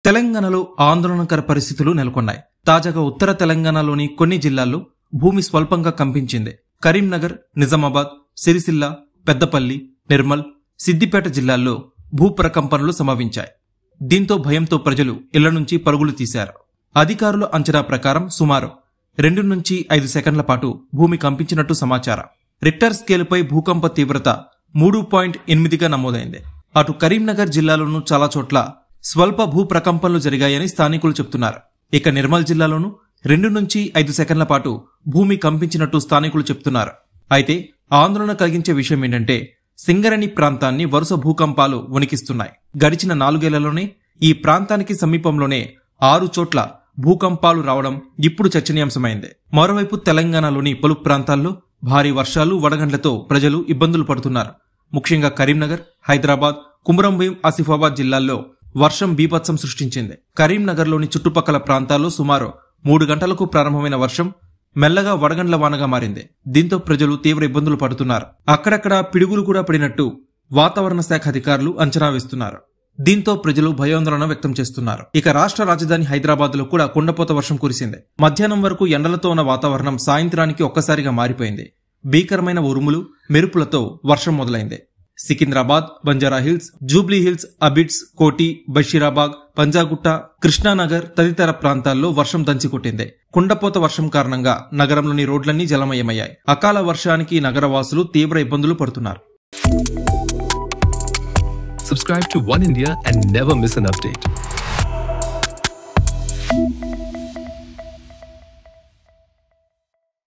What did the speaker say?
తెలంగాణలో ఆందోళనకర పరిస్థితులు నెలకొన్నాయి. తాజాగా ఉత్తర తెలంగాణలోని కొన్ని జిల్లాల్లో భూమి స్వల్పంగా కంపించింది. కరీంనగర్, నిజామాబాద్, సిరిసిల్ల, పెద్దపల్లి, నిర్మల్, సిద్దిపేట జిల్లాల్లో భూప్రకంపనలు సంభవించాయి. దీంతో భయంతో ప్రజలు ఇళ్ల నుంచి పరుగులు తీశారు. అధికారుల అంచనా ప్రకారం సుమారు 2 నుంచి 5 సెకండ్ల పాటు భూమి కంపించినట్టు సమాచారం. రిక్టర్ స్కేలుపై భూకంప తీవ్రత 3.8గా నమోదైంది. అటు కరీంనగర్ జిల్లాలోనూ చాలా చోట్ల స్వల్ప భూ ప్రకంపనలు జరిగాయని స్థానికులు చెబుతున్నారు. ఇక నిర్మల్ జిల్లాలోనూ 2 నుంచి 5 సెకండ్ల పాటు భూమి కంపించినట్టు స్థానికులు చెబుతున్నారు. అయితే ఆందోళన కలిగించే విషయం ఏంటంటే సింగరేణి ప్రాంతాన్ని వరుస భూకంపాలు వణికిస్తున్నాయి. గడిచిన 4 ఏళ్లలోనే ఈ ప్రాంతానికి సమీపంలోనే 6 చోట్ల భూకంపాలు రావడం ఇప్పుడు చర్చనీయాంశమైంది. మరోవైపు తెలంగాణలోని పలు ప్రాంతాల్లో భారీ వర్షాలు, వడగండ్లతో ప్రజలు ఇబ్బందులు పడుతున్నారు. ముఖ్యంగా కరీంనగర్, హైదరాబాద్, కుమ్రంభీం, ఆసిఫాబాద్ జిల్లాల్లో వర్షం బీభత్సం సృష్టించింది. కరీంనగర్లోని చుట్టుపక్కల ప్రాంతాల్లో సుమారు 3 గంటలకు ప్రారంభమైన వర్షం మెల్లగా వడగండ్ల వానగా మారింది. దీంతో ప్రజలు తీవ్ర ఇబ్బందులు పడుతున్నారు. అక్కడక్కడ పిడుగులు కూడా పడినట్టు వాతావరణ శాఖ అధికారులు అంచనా వేస్తున్నారు. దీంతో ప్రజలు భయాందోళన వ్యక్తం చేస్తున్నారు. ఇక రాష్ట్ర రాజధాని హైదరాబాద్ లో కూడా కుండపోత వర్షం కురిసింది. మధ్యాహ్నం వరకు ఎండలతో ఉన్న వాతావరణం సాయంత్రానికి ఒక్కసారిగా మారిపోయింది. భీకరమైన ఉరుములు, మెరుపులతో వర్షం మొదలైంది. సికింద్రాబాద్, బంజారాహిల్స్, జూబ్లీహిల్స్, అబిడ్స్, కోటి, బషీరాబాగ్, పంజాగుట్ట, కృష్ణానగర్ తదితర ప్రాంతాల్లో వర్షం దంచికొట్టింది. కుండపోత వర్షం కారణంగా నగరంలోని రోడ్లన్నీ జలమయమయ్యాయి. అకాల వర్షానికి నగరవాసులు తీవ్ర ఇబ్బందులు పడుతున్నారు. Subscribe to One India and never miss an update.